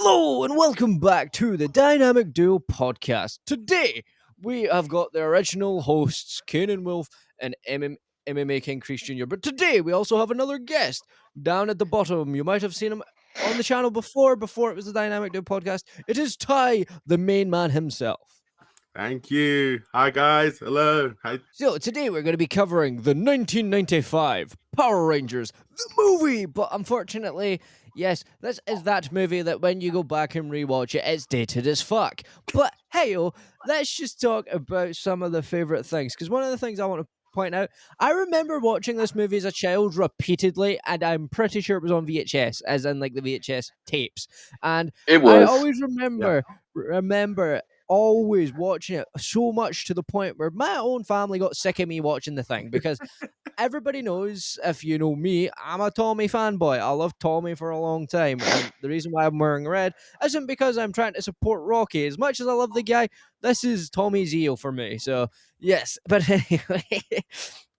Hello and welcome back to the Dynamic Duo podcast. Today we have got the original hosts, Kanan Wolf and MMA King Crease Jr. But today we also have another guest down at the bottom. You might have seen him on the channel before it was the Dynamic Duo podcast. It is Ty, the main man himself. Thank you. Hi guys. Hello. Hi. So today we're going to be covering the 1995 Power Rangers, the movie. But unfortunately, yes, this is that movie that when you go back and rewatch it, it's dated as fuck. But hey-o, let's just talk about some of the favorite things. Because one of the things I want to point out, I remember watching this movie as a child repeatedly, and I'm pretty sure it was on VHS, as in like the VHS tapes. And It was. I always remember always watching it so much to the point where my own family got sick of me watching the thing because everybody knows, if you know me, I'm a Tommy fanboy. I love Tommy for a long time. And the reason why I'm wearing red isn't because I'm trying to support Rocky. As much as I love the guy, this is Tommy's heel for me. So, yes. But anyway,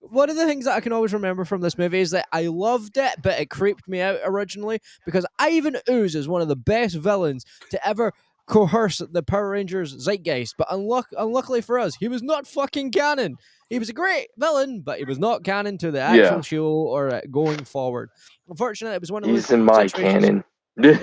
one of the things that I can always remember from this movie is that I loved it, but it creeped me out originally because ivanooze is one of the best villains to ever coerce the Power Rangers zeitgeist, but unluckily for us, he was not fucking canon. He was a great villain, but he was not canon to the actual show or going forward. Unfortunately, it was one of those. He's in my situations. canon.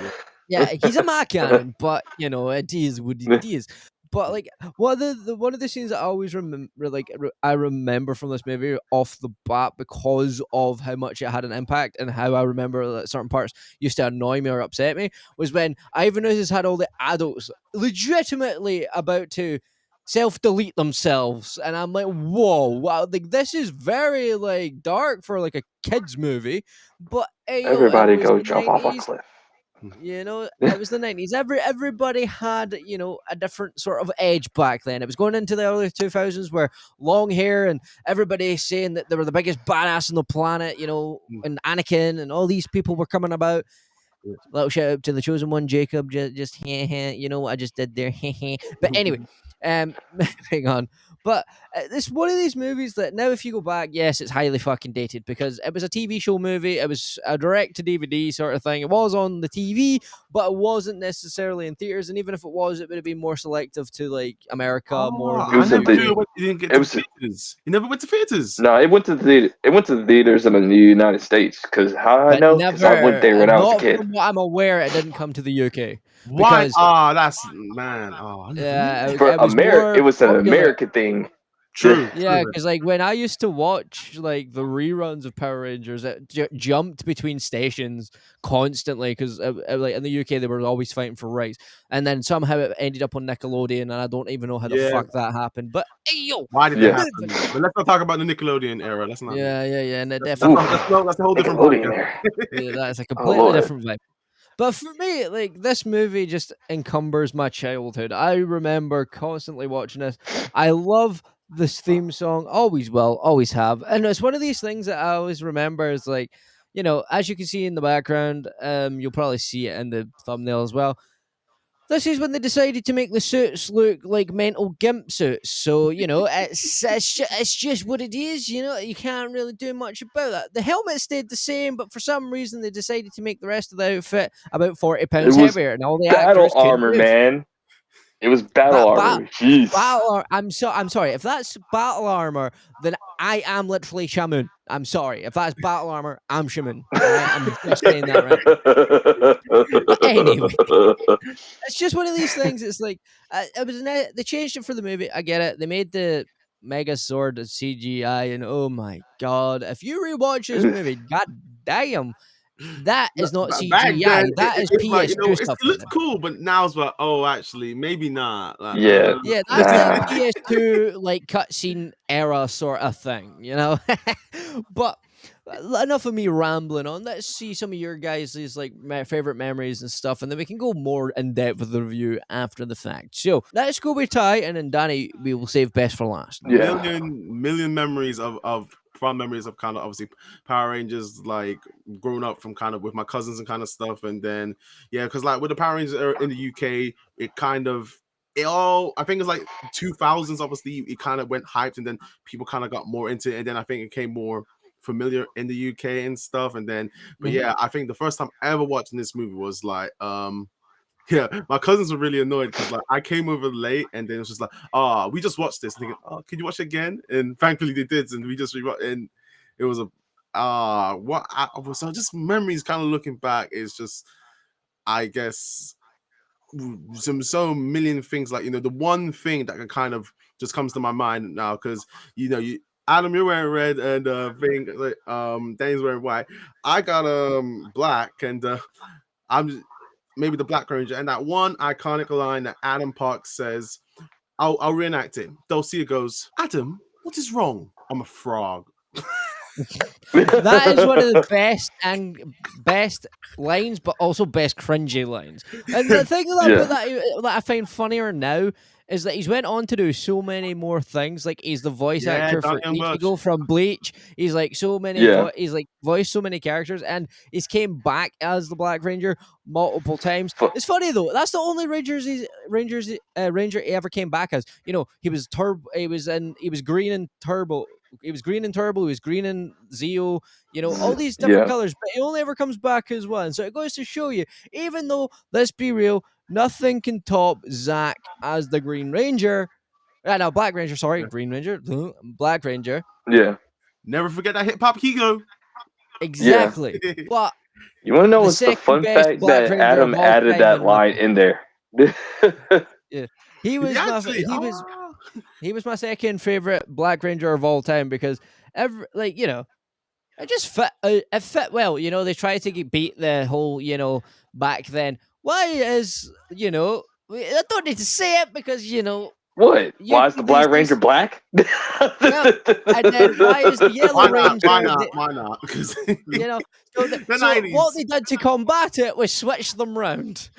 Yeah, he's a my canon, but you know it is what it is. But like one of the scenes that I always remember from this movie off the bat because of how much it had an impact and how I remember that certain parts used to annoy me or upset me was when Ivanooze had all the adults legitimately about to self-delete themselves, and I'm like, whoa, wow, like this is very like dark for like a kids movie, but Everybody it was go the jump off a 90s. cliff. You know, it was the 90s. Everybody had, you know, a different sort of edge back then. It was going into the early 2000s where long hair and everybody saying that they were the biggest badass on the planet, you know, and Anakin and all these people were coming about. Little shout out to the chosen one, Jacob. Just you know what I just did there. But anyway, hang on. But it's one of these movies that now, if you go back, yes, it's highly fucking dated because it was a TV show movie. It was a direct to DVD sort of thing. It was on the TV, but it wasn't necessarily in theaters. And even if it was, it would have been more selective to like America. More. I never knew it didn't get to theaters. You never went to theaters. No, it went to the theaters in the United States. Because how I know? Because I went there when I was a kid. From what I'm aware, it didn't come to the UK. Why? That's man. Oh, yeah. For America, it was an American thing. True. Yeah, because like when I used to watch like the reruns of Power Rangers, it jumped between stations constantly because like in the UK they were always fighting for rights, and then somehow it ended up on Nickelodeon, and I don't even know how the fuck that happened. But why did that happen? But let's not talk about the Nickelodeon era. Let's not. Yeah, and that's a whole different vibe. Yeah, that's a completely different vibe. But for me, like, this movie just encumbers my childhood. I remember constantly watching this. I love this theme song, always will, always have. And it's one of these things that I always remember is like, you know, as you can see in the background, you'll probably see it in the thumbnail as well. This is when they decided to make the suits look like mental gimp suits. So, you know, it's just what it is, you know, you can't really do much about that. The helmet stayed the same, but for some reason they decided to make the rest of the outfit about 40 pounds heavier. And all the battle actors armor, man. It was battle armor. Jeez. I'm sorry. If that's battle armor, then I am literally Shaman. I'm sorry. If that's battle armor, I'm Shaman. Right? I'm just saying that right. But anyway, it's just one of these things. It's like they changed it for the movie. I get it. They made the Mega Sword CGI, and oh my god, if you rewatch this movie, god damn. That is not CGI. That is PS2 like, you know, stuff. It looks cool, but now it's like, oh, actually, maybe not. Like, yeah, that's like PS2 like cutscene era sort of thing, you know. But enough of me rambling on. Let's see some of your guys' like favorite memories and stuff, and then we can go more in depth with the review after the fact. So let's go with Ty, and then Danny, we will save best for last. Million memories of fond memories of kind of obviously Power Rangers, like growing up from kind of with my cousins and kind of stuff, and then because like with the Power Rangers in the UK, I think it's like 2000s. Obviously, it kind of went hyped, and then people kind of got more into it, and then I think it came more familiar in the UK and stuff. And then, but I think the first time ever watching this movie was like Yeah, my cousins were really annoyed because like I came over late and then it was just like, we just watched this. Thinking, can you watch it again? And thankfully they did, and we just rewatched. And it was so just memories. Kind of looking back is just, I guess, some so million things. Like the one thing that kind of just comes to my mind now because you. Adam, you're wearing red, and Dane's wearing white. I got black, and I'm maybe the Black Ranger, and that one iconic line that Adam Park says, I'll reenact it. Dulcia goes, Adam, what is wrong? I'm a frog. That is one of the best lines, but also best cringy lines. And the thing about that I find funnier now is that he's went on to do so many more things. Like he's the voice actor for Johnny Youngbosch. Ichigo from Bleach. He's like so many. He's like voiced so many characters, and he's came back as the Black Ranger multiple times. It's funny though. That's the only Ranger he ever came back as. He was Turbo. He was green in Turbo. He was green in Turbo, he was green in Zeo, all these different colors, but he only ever comes back as one. So it goes to show you, even though, let's be real, nothing can top Zack as the Green Ranger. No, Black Ranger, sorry, Green Ranger, Black Ranger. Yeah. Never forget that hip hop Higo. Exactly. Yeah. But you want to know what's the fun fact that Adam added that line in there? Yeah, he was my second favorite Black Ranger of all time because it just fit. It fit well. They tried to beat the whole. Back then. Why is I don't need to say it because what? Why is the Black Ranger black? Well, and then why is the Yellow Ranger? Why not? Because so what they did to combat it was switch them round.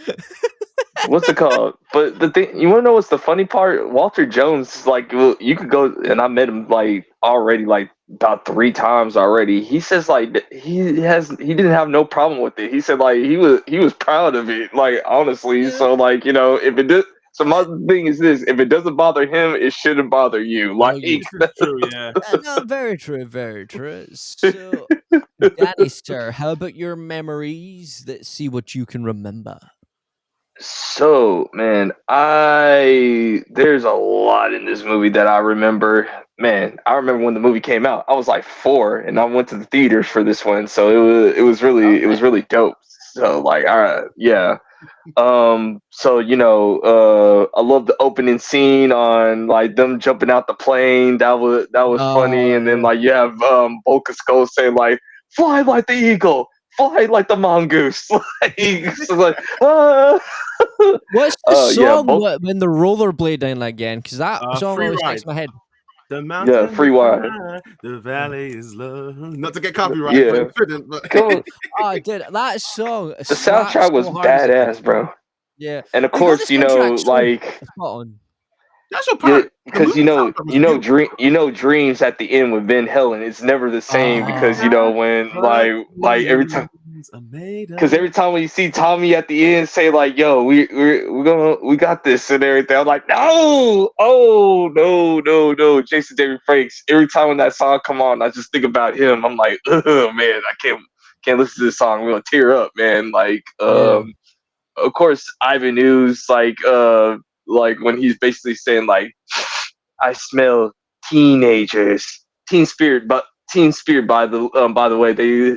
What's it called? But the thing, you want to know what's the funny part? Walter Jones, like, you could go, and I met him like already, like about 3 times already. He says like he didn't have no problem with it. He said like he was proud of it, like honestly. Yeah. So like if it did. So my thing is this: if it doesn't bother him, it shouldn't bother you. Like, true, yeah. No, very true, very true. So, Danny, sir, how about your memories? Let's see what you can remember. So, man, there's a lot in this movie that I remember. Man, I remember when the movie came out. I was like 4, and I went to the theaters for this one. So it was really dope. So like, all right, yeah. So I love the opening scene on like them jumping out the plane. That was funny. And then like you have Boca Skull saying like, "Fly like the eagle, fly like the mongoose." What's the song when the rollerblading again? Because that song always sticks in my head. The mountain, free ride. The valley is love. Not to get copyright, but it couldn't. But oh, dude, that song. The soundtrack was badass, bro. Yeah, and of course, like that's your part. Because Dreams at the end with Van Halen, it's never the same because when like every time. Because every time when you see Tommy at the end say like, "Yo, we got this" and everything, I'm like, "No, no, Jason David Franks." Every time when that song come on, I just think about him. I'm like, "Oh man, I can't listen to this song. I'm gonna tear up, man." Like, of course, ivanooze, like when he's basically saying like, "I smell teenagers, teen spirit," but. Teen Spirit, by the way, they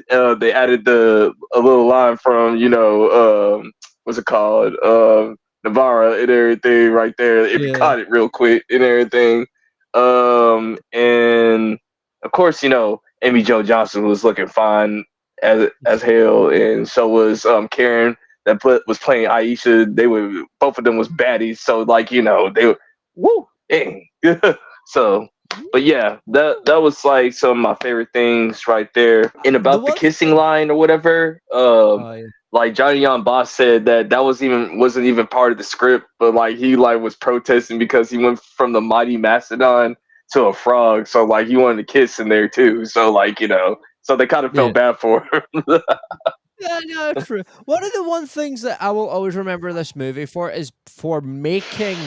added a little line from what's it called, Navarra and everything right there. If you caught it real quick and everything, and of course amyjojohnson was looking fine as hell, and so was Karen that was playing Aisha. Both of them was baddies, so like they were woo dang. So. But yeah, that was like some of my favorite things right there. And about the kissing line or whatever, like johnnyyongbosch said that wasn't even part of the script, but like he like was protesting because he went from the mighty mastodon to a frog, so like he wanted to kiss in there too. So like so they kind of felt bad for him. Yeah, no, true. One of the things that I will always remember this movie for is for making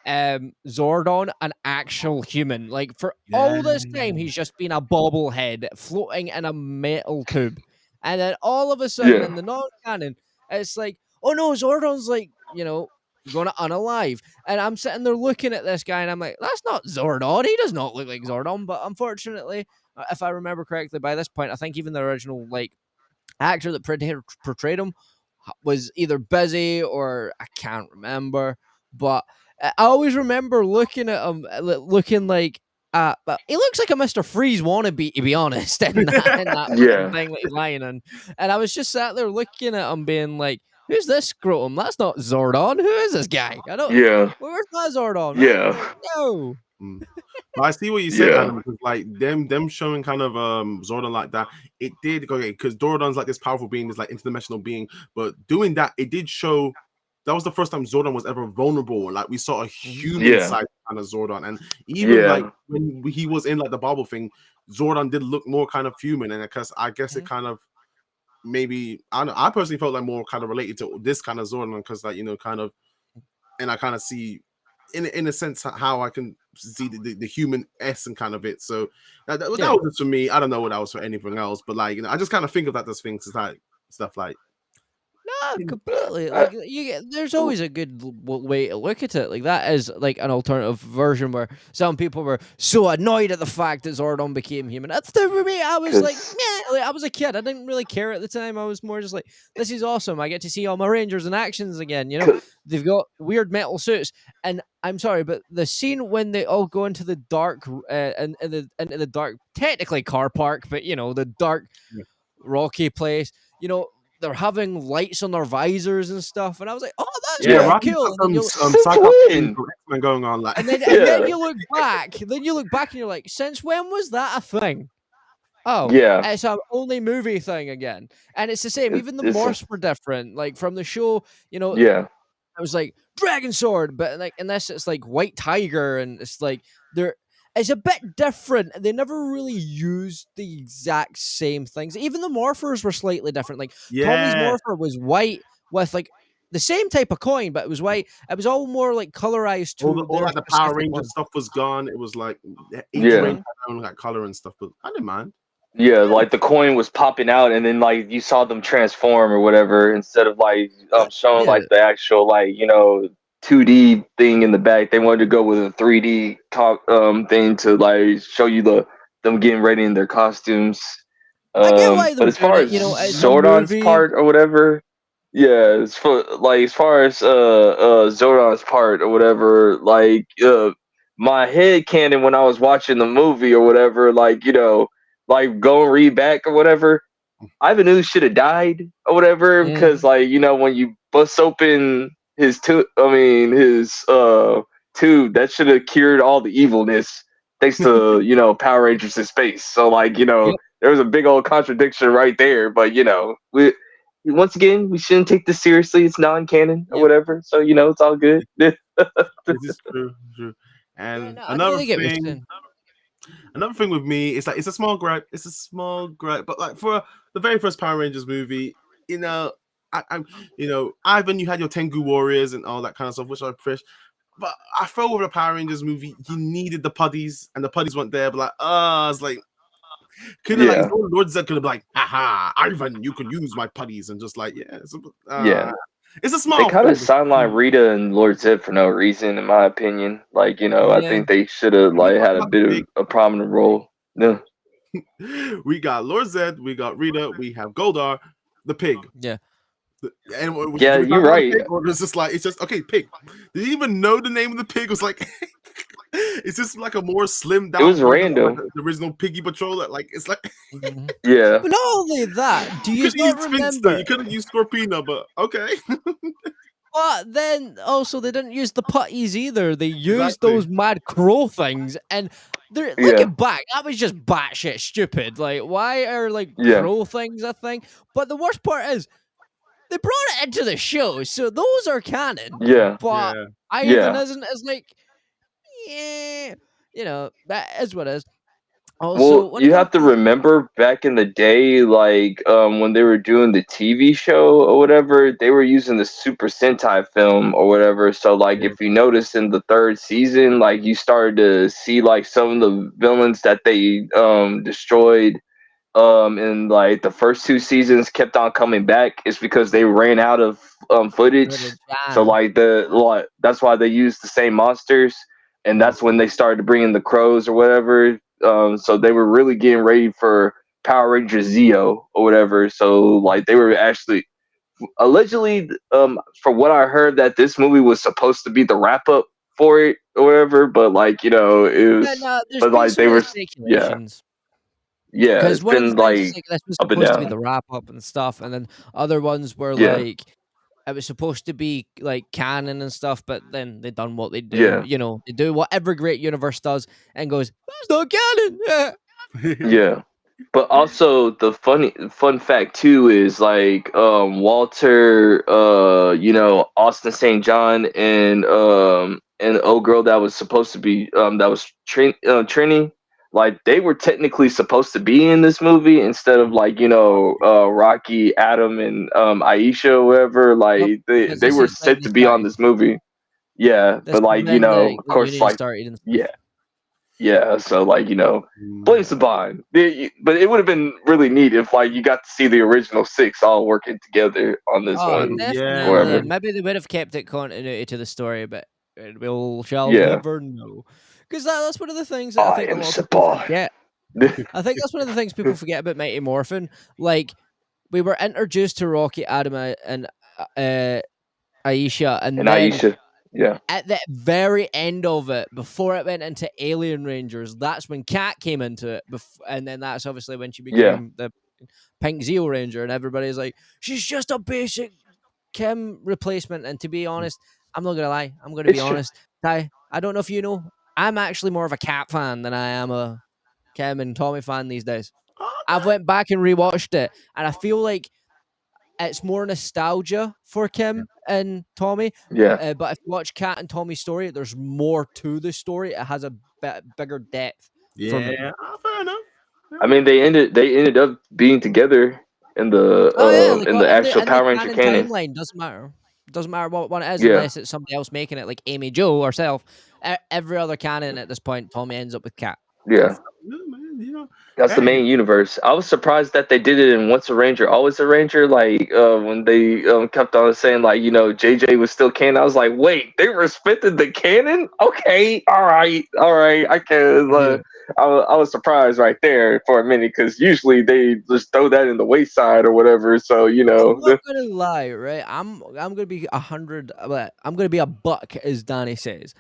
Zordon an actual human. Like for all this time he's just been a bobblehead floating in a metal tube, and then all of a sudden in the non-canon it's like, oh no, Zordon's like, gonna unalive. And I'm sitting there looking at this guy and I'm like, that's not Zordon. He does not look like Zordon. But unfortunately, if I remember correctly, by this point, I think even the original actor that portrayed him was either busy or I can't remember. But I always remember looking at him, looking like. But he looks like a Mr. Freeze wannabe, to be honest, in that Yeah. thing that he's lying in. And I was just sat there looking at him, being like, "Who's this scrotum? That's not Zordon. Who is this guy? I don't. Yeah. Where's my Zordon? Man? Yeah. Like, no." But I see what you said, Yeah. Adam, because like them showing kind of Zordon like that, it did okay because Zordon's like this powerful being, this like interdimensional being, but doing that, it did show that was the first time Zordon was ever vulnerable. Like we saw a human Yeah. side kind of Zordon, and even Yeah. like when he was in like the Bible thing, Zordon did look more kind of human, and because I guess it kind of maybe I don't know, I personally felt like more kind of related to this kind of Zordon because like kind of, and I kind of see in a sense how I can see the human essence kind of it. So that was just for me. I don't know what that was for anything else, but like I just kind of think of that as things like stuff like. No, completely. Like there's always a good way to look at it. Like that is like an alternative version where some people were so annoyed at the fact that Zordon became human. That's for me. I was like, I was a kid. I didn't really care at the time. I was more just like, this is awesome. I get to see all my Rangers in actions again. They've got weird metal suits, and I'm sorry, but the scene when they all go into the dark, into the dark, technically car park, but the dark, rocky place. They're having lights on their visors and stuff, and I was like, "Oh, that's pretty cool." Some going on, like, and then you look back. And you're like, "Since when was that a thing?" Oh, yeah, it's an only movie thing again, and it's the same. Even the morphs were different. Like from the show, yeah, I was like dragon sword, but like in this, it's like white tiger, and it's like it's a bit different. They never really used the exact same things. Even the morphers were slightly different. Like Tommy's morpher was white with like the same type of coin, but it was white. It was all more like colorized to all like the Power Ranger stuff was gone. It was like each Ranger had own like color and stuff, but I didn't mind. Yeah, like the coin was popping out, and then like you saw them transform or whatever instead of like showing like the actual 2D thing in the back. They wanted to go with a 3D thing to like show you them getting ready in their costumes. But as far as Zordon's part or whatever, as far as Zordon's part or whatever, like my head canon when I was watching the movie or whatever, like go and read back or whatever, ivanooze should have died or whatever because when you bust open his tube, that should have cured all the evilness thanks to Power Rangers in space. So there was a big old contradiction right there. But once again, we shouldn't take this seriously. It's non-canon or whatever. So it's all good. This is true. And another thing with me is like it's a small gripe. But like for the very first Power Rangers movie, Ivan, you had your Tengu Warriors and all that kind of stuff, which I appreciate. But I felt with the Power Rangers movie, you needed the putties, and the putties weren't there. But like, it's like, Lord Zed could have like, haha, Ivan, you can use my putties, and just like, it's a small. They kind of sound like Rita and Lord Zed for no reason, in my opinion. Like, I think they should have had a bit of a prominent role. Yeah. We got Lord Zed, we got Rita, we have Goldar, the pig. Yeah. And you're right. It's just okay, pig. Did you even know the name of the pig? It was like it's just like a more slimmed down. It was random. Like the original Piggy Patroller. Like it's like yeah. But not only that, do you not remember? You couldn't use Scorpina, but okay. But then also they didn't use the putties either. They used those mad crow things, and they're looking back, that was just batshit stupid. Like, why are crow things a thing? But the worst part is they brought it into the show, so those are canon. Yeah. But Ivan isn't as like, that is what it is. Also, you have to remember back in the day, when they were doing the TV show or whatever, they were using the Super Sentai film or whatever. So, if you notice in the third season, you started to see some of the villains that they destroyed in the first two seasons kept on coming back. It's because they ran out of footage. So like that's why they used the same monsters, and that's when they started to bring in the crows or whatever. So they were really getting ready for Power Rangers Zeo or whatever. So like they were actually allegedly, from what I heard, that this movie was supposed to be the wrap up for it or whatever. But like it was, no, there's but been like they sort were, of speculations. yeah, Because it's one of the been things is like like this was up and supposed to be down. the wrap up and stuff, and then other ones were Yeah, like it was supposed to be like canon and stuff, but then they done what they do. yeah, You know, they do what every great universe does and goes, "That's not canon." Yeah. yeah. But also the fun fact too is like Walter, Austin St. John and the old girl that was supposed to be that was Trini, like they were technically supposed to be in this movie instead of like Rocky, Adam, and Aisha or whatever. Nope, Like because they this were is when set they to be on started. this movie. Yeah, This but is like when the of course, union like started and stuff. yeah. Yeah, so like blame Yeah. Saban. But it would have been really neat if like you got to see the original six all working together on this Oh, one, Yeah, or definitely. whatever. man. Maybe they would have kept it continuity to the story, but we shall Yeah, never know. Because that's one of the things that I I think a am lot of people Saban. forget. I think that's one of the things people forget about Mighty Morphin. Like, we were introduced to Rocky, Adam, and uh, Aisha, and And then Aisha. Yeah, at the very end of it, before it went into Alien Rangers, that's when Kat came into it, and then that's obviously when she yeah, became the Pink Zeo Ranger, and everybody's like, she's just a basic Kim replacement. And to be honest, I'm not gonna lie, I'm gonna be it's true. honest. I don't know if you know, I'm actually more of a Cat fan than I am a Kim and Tommy fan these days. I've went back and rewatched it, and I feel like it's more nostalgia for Kim and Tommy. Yeah, But if you watch Cat and Tommy's story, there's more to the story. It has a bigger depth for me. Yeah, fair enough. I mean they ended up being together Oh yeah, like in the on actual the Power Ranger canon canon. timeline, doesn't matter. Doesn't matter what one it is, Yeah, unless it's somebody else making it, like Amy Jo herself. Every other canon at this point, Tommy ends up with Cat. yeah. Yeah, man, That's the hey, main universe. I was surprised that they did it in Once a Ranger, Always a Ranger. Like when they kept on saying like JJ was still canon. I was like, wait, they respected the canon? Okay, all right. I can. Yeah. I was surprised right there for a minute because usually they just throw that in the wayside or whatever. So I'm not gonna lie, right? I'm gonna be 100. I'm gonna be a buck, as Danny says.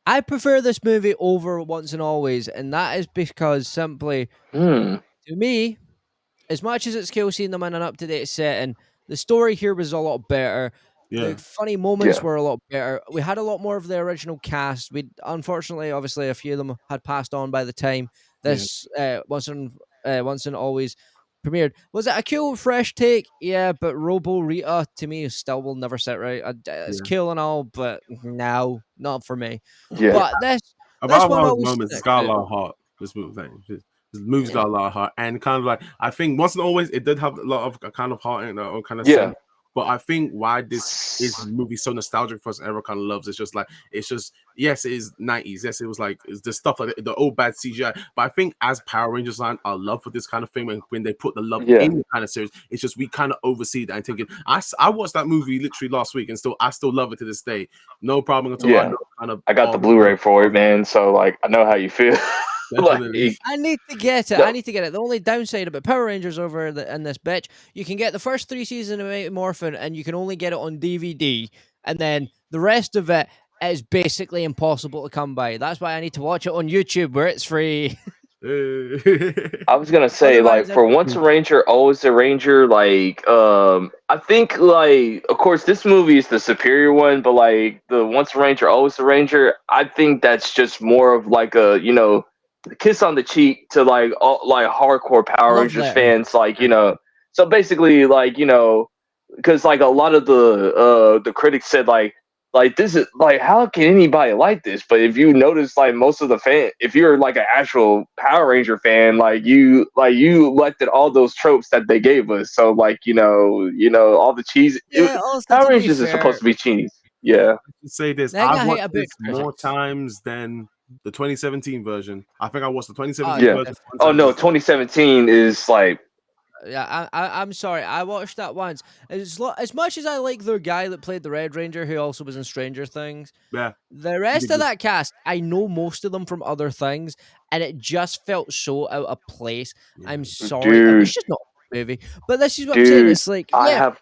I prefer this movie over Once and Always, and that is because simply hmm, to me, as much as it's cool seeing them in an up to date setting, the story here was a lot better. The yeah, funny moments yeah, were a lot better. We had a lot more of the original cast. We unfortunately, obviously, a few of them had passed on by the time yeah, this Once and Always premiered. Was it a cool, fresh take? Yeah, but Robo Rita to me still will never sit right. It's yeah. cool and all, but no, not for me. yeah, But this About one those always moments, it's sticks got a out. lot of heart. This movie thing. This movie's Yeah, got a lot of heart, and kind of like I think once and always it did have a lot of kind of heart in it, or kind of yeah, sense. But I think why this is movie so nostalgic for us and everyone kind of loves it's just like it's just yes it is 90s, yes it was like it's the stuff like the old bad CGI, but I think as Power Rangers line our love for this kind of thing when they put the love yeah. in the kind of series, it's just we kind of oversee that and thinking I watched that movie literally last week and I still love it to this day, no problem at all. I Yeah. know kind of I got the Blu-ray for it, man. So like, I know how you feel. definitely. Like, I need to get it. I no, need to get it. The only downside about Power Rangers in this bitch, you can get the first 3 seasons of Mighty Morphin, and you can only get it on DVD, and then the rest of it is basically impossible to come by. That's why I need to watch it on YouTube where it's free. I was gonna say like Otherwise, I for Once a Ranger, Always a Ranger. Like, I think like of course this movie is the superior one, but like the Once a Ranger, Always a Ranger, I think that's just more of like a kiss on the cheek to like all like hardcore Power love Rangers letter. fans. Like so basically like because like a lot of the critics said like this is like how can anybody like this, but if you notice like most of the fan, if you're like an actual Power Ranger fan, like you elected all those tropes that they gave us, so like all the cheese Yeah. Also, Power to be Rangers is supposed fair, to be cheese. Yeah, say this. the thing I've I hate watched about this more critics. times than the 2017 version. I think I watched the Oh, 2017 yeah. version one Oh time. no, 2017 is like Yeah, I'm sorry. I watched that once. As much as I like the guy that played the Red Ranger, who also was in Stranger Things, Yeah, the he rest did of good. that cast, I know most of them from other things, and it just felt so out of place. Yeah. I'm sorry. It was dude, just not a movie. But this is what I'm saying. dude. It's like, I yeah. have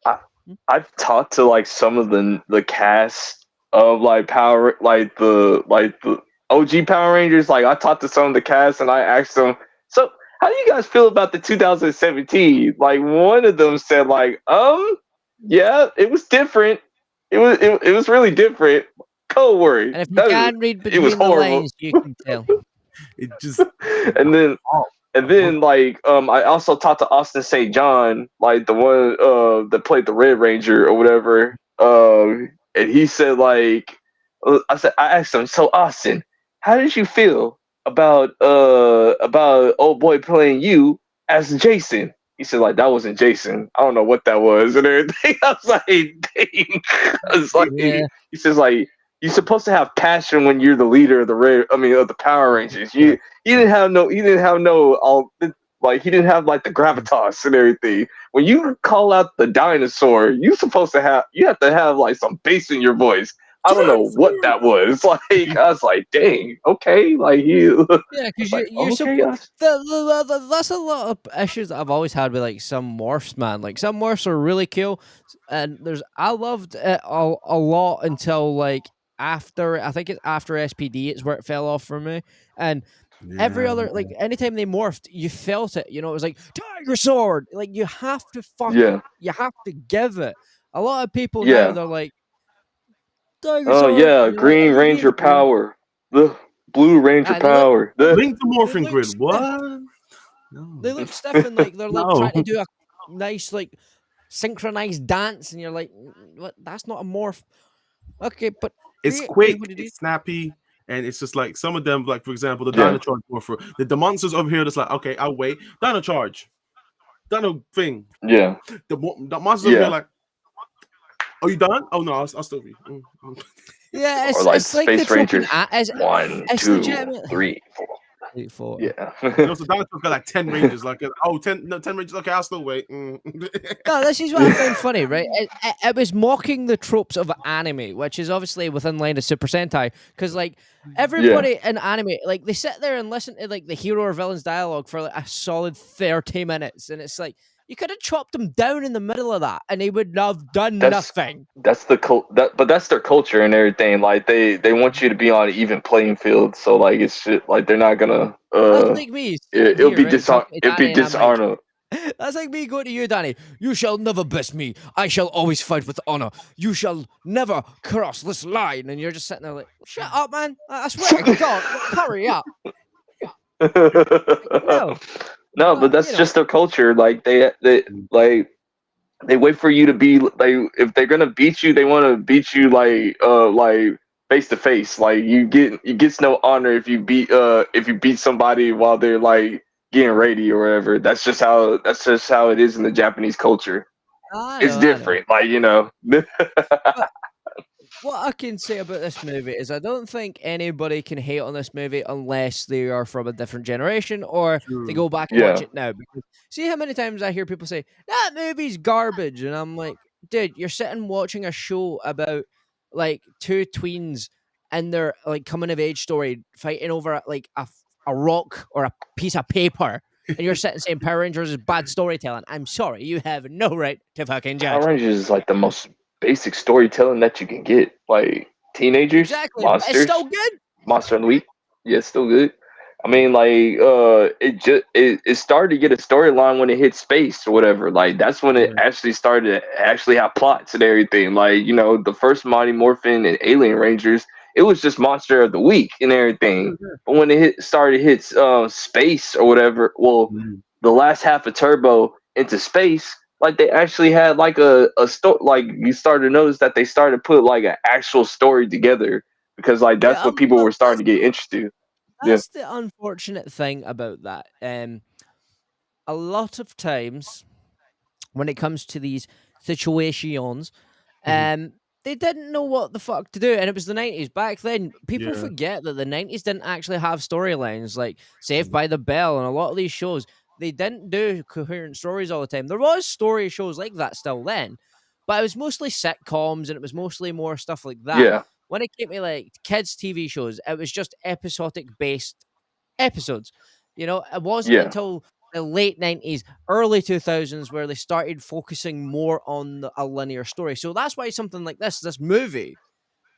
I, I've talked to like some of the cast of like the OG Power Rangers. Like I talked to some of the cast and I asked them, so how do you guys feel about the 2017? Like one of them said like, yeah, it was different. It was really different. Don't worry. And if you can't read It was between the horrible. lines, you can tell. It just and then oh, and then like I also talked to Austin St. John, like the one that played the Red Ranger or whatever. And he said like I asked him, so Austin, how did you feel about old boy playing you as Jason? He said like that wasn't Jason. I don't know what that was and everything. I was like, dang. I was like Yeah. he says like you're supposed to have passion when you're the leader of of the Power Rangers. yeah, He didn't have no all like he didn't have like the gravitas and everything. When you call out the dinosaur, you have to have like some bass in your voice. I don't know what that was. Like I was like, dang, okay, like you Yeah, because like you're okay, supposed. That's a lot of issues that I've always had with like some morphs, man. Like some morphs are really cool, and I loved it a lot until like after I think it's after SPD, it's where it fell off for me. And every yeah. other like anytime they morphed, you felt it. You know, it was like Tiger Sword. Like yeah, you have to give it. A lot of people now yeah. they're like Tiger Oh Sword. yeah, And you're like, Green oh, here Ranger we go. power, the Blue Ranger power. The Link the They morphing look grid. stiff. What? They No, look stiff and like they're like no. trying to do a nice like synchronized dance, and you're like, What? That's not a morph." Okay, but It's it is quick. what it is. It's snappy. And it's just like some of them, like for example, the yeah, Dino Charge morpher. The monsters over here, that's like, okay, I'll wait. Dino Charge, Dino thing. yeah, The monsters over here, yeah. like, are you done? Oh no, I'll still be. Yeah, Or like the it's like the Space trope Rangers. One, it's two, legitimate. three, four. Wait for it. Yeah. And also, Dino Charge got like 10 ranges. Like, oh, 10, no, 10 ranges. Okay, I'll still wait. No, this is what I found funny, right? It was mocking the tropes of anime, which is obviously within line of Super Sentai, because like Yeah. everybody in anime, like they sit there and listen to like the hero or villain's dialogue for like a solid 30 minutes, and it's like you could have chopped them down in the middle of that, and they would have done That's nothing. but that's their culture and everything. Like they want you to be on an even playing field. So like it's shit, like they're not gonna That's like me sitting it'll here, be right, talking to it'll be Danny, and I'm like, dishonored. that's like me going to you, Danny. You shall never best me. I shall always fight with honor. You shall never cross this line. And you're just sitting there like, shut up, man. I swear to God, hurry up. No, No, but but that's just their culture. Like like they wait for you to be like if they're gonna beat you, they want to beat you like face to face. Like you gets no honor if you beat somebody while they're like getting ready or whatever. That's just how it is in the Japanese culture. It's I know. different, like you know. But what I can say about this movie is I don't think anybody can hate on this movie unless they are from a different generation or they True. go back and watch Yeah, it now. Because see how many times I hear people say that movie's garbage, and I'm like, dude, you're sitting watching a show about like two tweens and their like coming of age story fighting over like a rock or a piece of paper. And you're sitting saying Power Rangers is bad storytelling. I'm sorry, you have no right to fucking Power judge. Rangers is like the most basic storytelling that you can get. Like teenagers, Exactly, but it's monsters, still good. Monster and the Week. Yeah, it's still good. I mean, like, it started to get a storyline when it hit space or whatever. Like, that's when it Yeah. actually started to actually have plots and everything. Like, you know, the first Mighty Morphin and Alien Rangers, it was just Monster of the Week and everything. But when started hits space or whatever, well, Mhm. the last half of Turbo into space, like they actually had like a story. Like you started to notice that they started to put like an actual story together because like that's Yeah, what people but were starting to get interested. Yeah, that's the unfortunate thing about that. A lot of times when it comes to these situations, Mhm. um, they didn't know what the fuck to do, and it was the 90s. Back then, people Yeah. forget that the 90s didn't actually have storylines like Saved Mhm. by the Bell and a lot of these shows. they didn't do coherent stories all the time. There was story shows like that still then, but it was mostly sitcoms and it was mostly more stuff like that. Yeah. When it came to like kids' TV shows, it was just episodic based episodes. You know, it wasn't Yeah. until the late 90s, early 2000s where they started focusing more on a linear story. So that's why something like this movie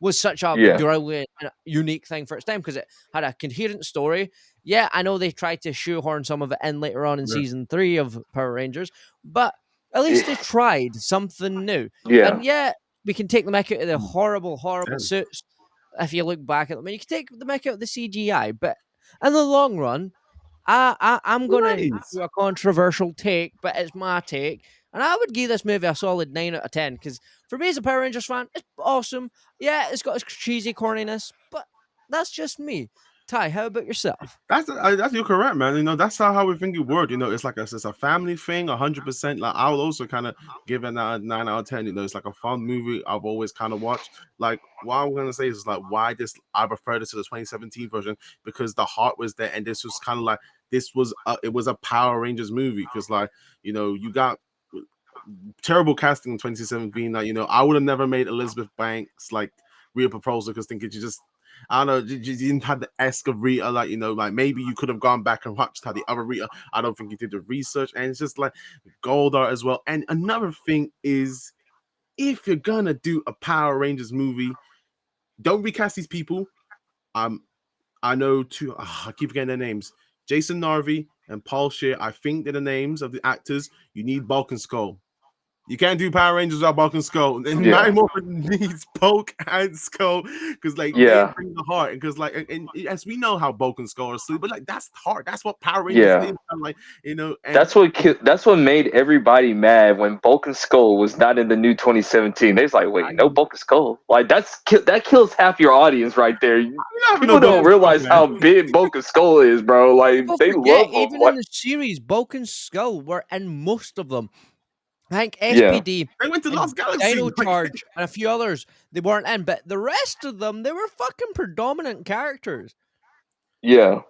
was such a Yeah. brilliant and unique thing for its time, because it had a coherent story. Yeah, I know they tried to shoehorn some of it in later on in Yeah. season 3 of Power Rangers, but at least they tried something new. Yeah. And yeah, we can take the mick out of the horrible Damn. suits if you look back at them. And you can take the mick out of the CGI, but in the long run, I'm gonna Nice. do a controversial take, but it's my take, and I would give this movie a solid 9 out of 10 because for me as a Power Rangers fan, it's awesome. Yeah, it's got its cheesy corniness, but that's just me. Ty, how about yourself? That's you're correct, man. You know, that's how we think it worked. You know, it's like it's a family thing, 100%. Like I would also kind of give it a 9 out of 10. You know, it's like a fun movie I've always kind of watched. Like what I'm gonna say is like why this I prefer this to the 2017 version, because the heart was there, and this was kind of like it was a Power Rangers movie, because like, you know, you got terrible casting in 2017. Like, you know, I would have never made Elizabeth Banks like real proposal, because thinking you just, I don't know, you didn't have the esque of Rita. Like, you know, like maybe you could have gone back and watched how the other Rita. I don't think you did the research, and it's just like Goldar as well. And another thing is, if you're gonna do a Power Rangers movie, don't recast these people. I know two. I keep forgetting their names. Jason Narvi and Paul Shear. I think they're the names of the actors. You need Bulk and Skull. You can't do Power Rangers without Bulk and Skull. And Yeah. Matty Morphin needs Bulk and Skull, because like Yeah. they bring the heart. Because like, and as we know how Bulk and Skull are asleep, but like that's hard. That's what Power Rangers Yeah. is. Like, you know, and That's what made everybody mad when Bulk and Skull was not in the new 2017. They was like, wait, no Bulk and Skull? Like that kills half your audience right there. People don't realize how big Bulk and Skull is, bro. Like People they forget, love them. even in the series, Bulk and Skull were in most of them. I think Yeah. SPD, they went to and Lost Galaxy. Dino Like, Charge, and a few others, they weren't in, but the rest of them, they were fucking predominant characters. Yeah.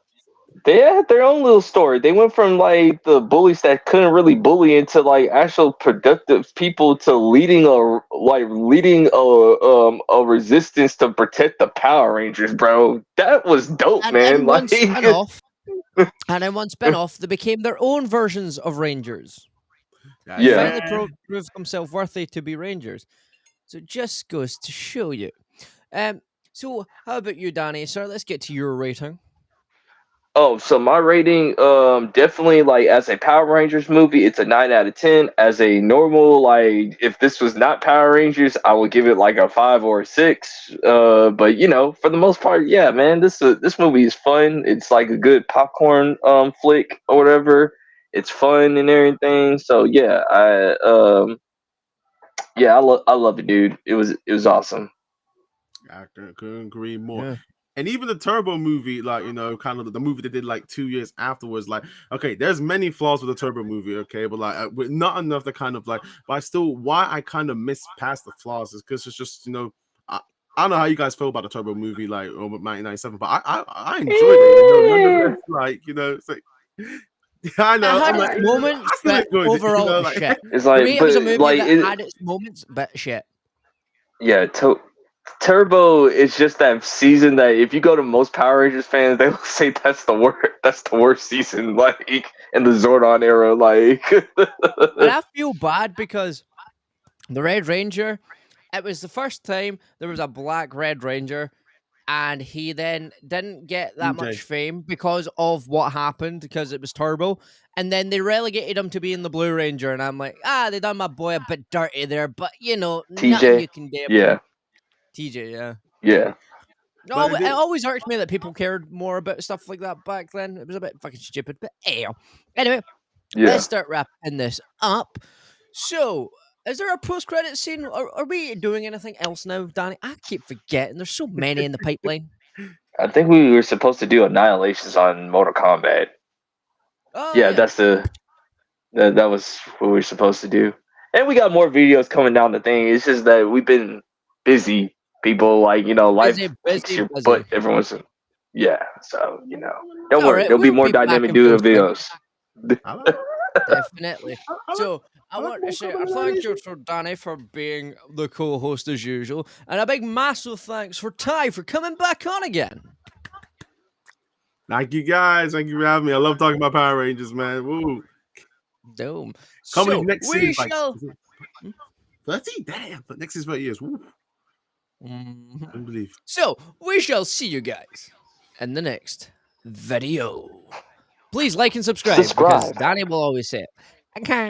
They had their own little story. They went from like the bullies that couldn't really bully into like actual productive people to leading a resistance to protect the Power Rangers, bro. That was dope, And man. in one Like, spin-off, they became their own versions of Rangers. They Yeah. finally proved themselves worthy to be Rangers. So it just goes to show you. So how about you, Danny? Sir, let's get to your rating. Oh, so my rating, definitely like as a Power Rangers movie, it's a 9 out of 10. As a normal, like if this was not Power Rangers, I would give it like a 5 or a 6. But you know, for the most part, yeah, man, this movie is fun. It's like a good popcorn flick or whatever. It's fun and everything. So yeah, I love it, dude. It was awesome. I couldn't agree more. Yeah. And even the Turbo movie, like, you know, kind of the movie they did like 2 years afterwards, like, okay, there's many flaws with the Turbo movie, okay, but like, not enough to kind of like, but I still, why I kind of miss past the flaws is because it's just, you know, I don't know how you guys feel about the Turbo movie, like, over 1997, but I enjoyed it, you know, nonetheless, like, you know, it's like, I know, It had I'm its like, moments, I still but enjoyed it, overall you know, it was like, shit. It's For like, me, it was a movie like that it, had its moments, but shit. yeah, Turbo is just that season that if you go to most Power Rangers fans, they will say that's the worst season, like in the Zordon era, like. And I feel bad because the Red Ranger, it was the first time there was a black Red Ranger, and he then didn't get that DJ. much fame because of what happened, because it was Turbo, and then they relegated him to being the Blue Ranger, and I'm like, they done my boy a bit dirty there, but you know, nothing TJ, you can do about yeah, it. TJ, yeah. yeah, But No, it always irked me that people cared more about stuff like that back then. It was a bit fucking stupid, but anyway, yeah. let's start wrapping this up. So, is there a post-credit scene? Are we doing anything else now, Danny? I keep forgetting. There's so many in the pipeline. I think we were supposed to do Annihilations on Mortal Kombat. Oh, Yeah, that was what we were supposed to do. And we got more videos coming down the thing. It's just that we've been busy. People, like, you know, life kicks your butt every once in. Yeah, so, you know, don't worry, Alright, there'll be we'll more be back dynamic in duo full swing. videos. Definitely. So I I like want to more say a comedy thank you animation. to Danny for being the co-host as usual, and a big massive thanks for Ty for coming back on again. Thank you guys. Thank you for having me. I love talking about Power Rangers, man. Woo. Dome. Comedy So next we series, like shall. 30? Damn, but next is 30 years. Woo. Mhm. Couldn't believe. So we shall see you guys in the next video. Please like and subscribe because Subscribe. Danny will always say it. Okay.